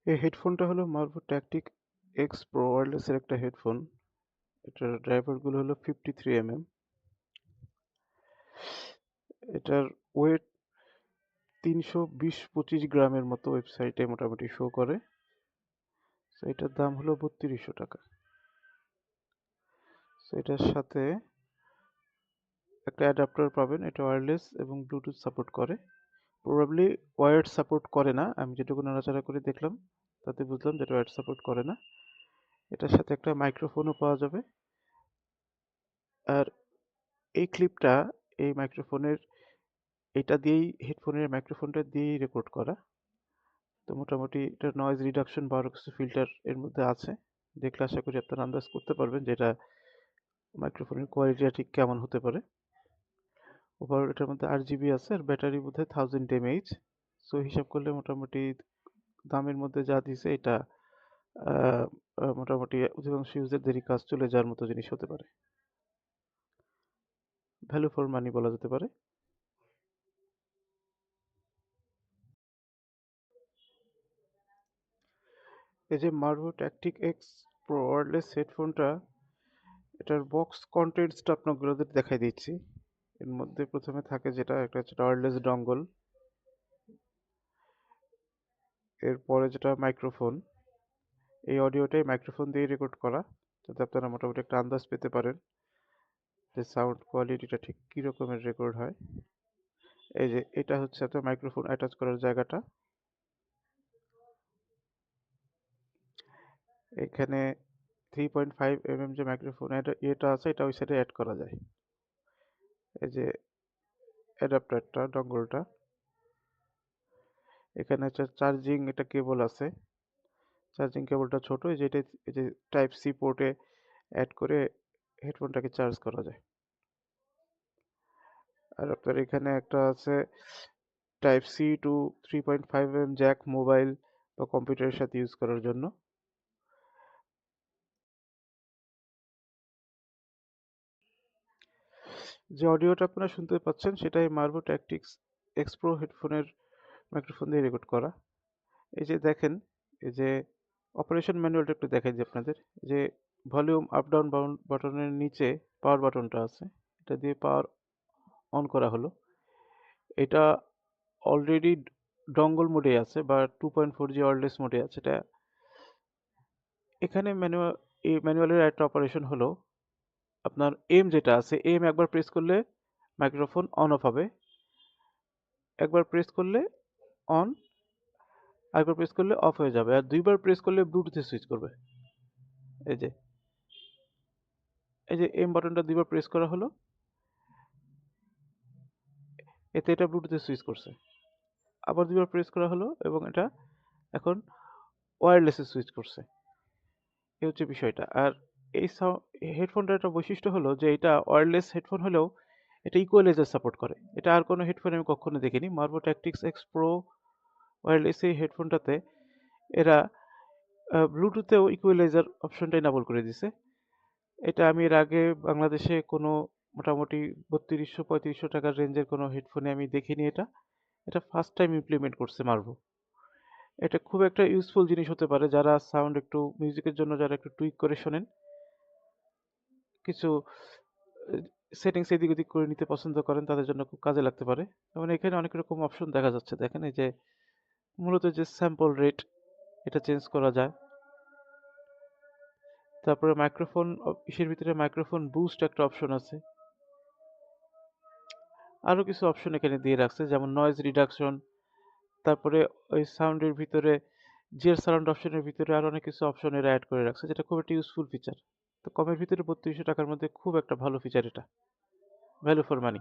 এই হেডফোনটা হলো মার্ভো ট্যাকটিক এক্স প্রো ওয়্যারলেসের একটা হেডফোন। এটার ড্রাইভারগুলো হলো 53 mm। এটার ওয়েট 320-25 গ্রামের মতো ওয়েবসাইটে মোটামুটি শো করে। তো এটার দাম হলো 3200 টাকা। তো এটার সাথে একটা অ্যাডাপ্টার পাবেন, এটা ওয়্যারলেস এবং ব্লুটুথ সাপোর্ট করে। প্রবাবলি ওয়্যার্ড সাপোর্ট করে না, আমি যেটুকু নাড়াচাড়া করে দেখলাম তাতে বুঝলাম যেটা ওয়্যার্ড সাপোর্ট করে না। এটার সাথে একটা মাইক্রোফোনও পাওয়া যাবে। আর এই ক্লিপটা এই মাইক্রোফোনের এটা দিয়েই হেডফোনের মাইক্রোফোনটা দিয়েই রেকর্ড করা। তো মোটামুটি এটার নয়েজ রিডাকশন বা আরও কিছু ফিল্টার এর মধ্যে আছে, দেখলে আশা করি আপনারা আন্দাজ করতে পারবেন যে এটা মাইক্রোফোনের কোয়ালিটিটা ঠিক কেমন হতে পারে। ওভারঅল এটার মধ্যে 8 GB আছে আর ব্যাটারি বোধহয় 1000 mAh। সো হিসাব করলে মোটামুটি দামের মধ্যে যা দিছে এটা মোটামুটি অধিকাংশ ইউজারদেরই কাজ চলে যাওয়ার মতো জিনিস হতে পারে, ভ্যালু ফর মানি বলা যেতে পারে। এই যে মার্ভো ট্যাকটিক এক্স প্রো ওয়্যারলেস হেডফোনটা, এটার বক্স কন্টেন্টসটা আপনাদের দেখাই দিচ্ছি। এর মধ্যে প্রথমে থাকে যেটা একটা হচ্ছে ওয়্যারলেস ডঙ্গল, এরপরে যেটা মাইক্রোফোন, এই অডিওটাই মাইক্রোফোন দিয়ে রেকর্ড করা, যাতে আপনারা মোটামুটি একটা আন্দাজ পেতে পারেন যে সাউন্ড কোয়ালিটিটা ঠিক কী রকমের রেকর্ড হয়। এই যে এটা হচ্ছে আপনার মাইক্রোফোন অ্যাটাচ করার জায়গাটা, এখানে 3.5 mm যে মাইক্রোফোন এটা আছে, এটা ওই সাইডে অ্যাড করা যায়। এই যে অ্যাডাপ্টারটা, ডঙ্গলটা, এখানে হচ্ছে চার্জিং, এটা কেবল আছে, চার্জিং কেবলটা ছোট, এই যে এটা এই যে টাইপ সি পোর্টে অ্যাড করে হেডফোনটাকে চার্জ করা যায়। আর আপনার এখানে একটা আছে type C to 3.5 mm jack, mobile বা কম্পিউটারের সাথে ইউজ করার জন্য। যে অডিওটা আপনারা শুনতে পাচ্ছেন সেটাই মার্ভো ট্যাকটিক্স এক্স প্রো হেডফোনের মাইক্রোফোন দিয়ে রেকর্ড করা। এই যে দেখেন, এই যে অপারেশন ম্যানুয়ালটা একটু দেখাই দিই আপনাদের। যে ভলিউম আপ ডাউন বাটনের নিচে পাওয়ার বাটনটা আছে, এটা দিয়ে পাওয়ার অন করা হলো। এটা অলরেডি ডঙ্গল মোডে আছে বা 2.4G ওয়্যারলেস মোডে আছে। এটা এখানে এই ম্যানুয়ালের একটা অপারেশন হলো, আপনার এম যেটা আছে, এম একবার প্রেস করলে মাইক্রোফোন অন অফ হবে, একবার প্রেস করলে অন, আরেকবার প্রেস করলে অফ হয়ে যাবে, আর দুইবার প্রেস করলে ব্লুটুথে সুইচ করবে। এই যে এম বাটনটা দুইবার প্রেস করা হলো, এতে এটা ব্লুটুথে সুইচ করছে। আবার দুইবার প্রেস করা হলো এবং এটা এখন ওয়্যারলেসে সুইচ করছে। এই হচ্ছে বিষয়টা। আর এই হেডফোনটার একটা বৈশিষ্ট্য হলো যে এটা ওয়্যারলেস হেডফোন হলেও এটা ইকুয়ালাইজার সাপোর্ট করে। এটা আর কোনো হেডফোন আমি কখনো দেখিনি। মার্ভো ট্যাকটিক্স এক্স প্রো ওয়্যারলেস এই হেডফোনটাতে এরা ব্লুটুথেও ইকুয়ালাইজার অপশনটা ইনেবল করে দিছে। এটা আমি এর আগে বাংলাদেশে কোনো মোটামুটি 3200-3500 টাকার রেঞ্জের কোনো হেডফোনে আমি দেখিনি। এটা ফার্স্ট টাইম ইমপ্লিমেন্ট করছে মার্ভো। এটা খুব একটা ইউজফুল জিনিস হতে পারে যারা সাউন্ড একটু মিউজিকের জন্য যারা একটু টুইক করে শোনেন, কিছু সেটিংস এদিক ওদিক করে নিতে পছন্দ করেন, তাদের জন্য খুব কাজে লাগতে পারে। যেমন এখানে অনেক রকম অপশন দেখা যাচ্ছে, দেখেন এই যে মূলত যে স্যাম্পল রেট এটা চেঞ্জ করা যায়। তারপরে মাইক্রোফোন ইসের ভিতরে মাইক্রোফোন বুস্ট একটা অপশন আছে। আরও কিছু অপশন এখানে দিয়ে রাখছে, যেমন নয়েজ রিডাকশন, তারপরে ওই সাউন্ডের ভিতরে জিয়ার সারাউন্ড অপশনের ভিতরে আরও অনেক কিছু অপশন এরা অ্যাড করে রাখছে, যেটা খুব একটা ইউজফুল ফিচার। তো কমের ভিতরে 3200 টাকার মধ্যে খুব একটা ভালো ফিচার, এটা ভ্যালু ফর মানি।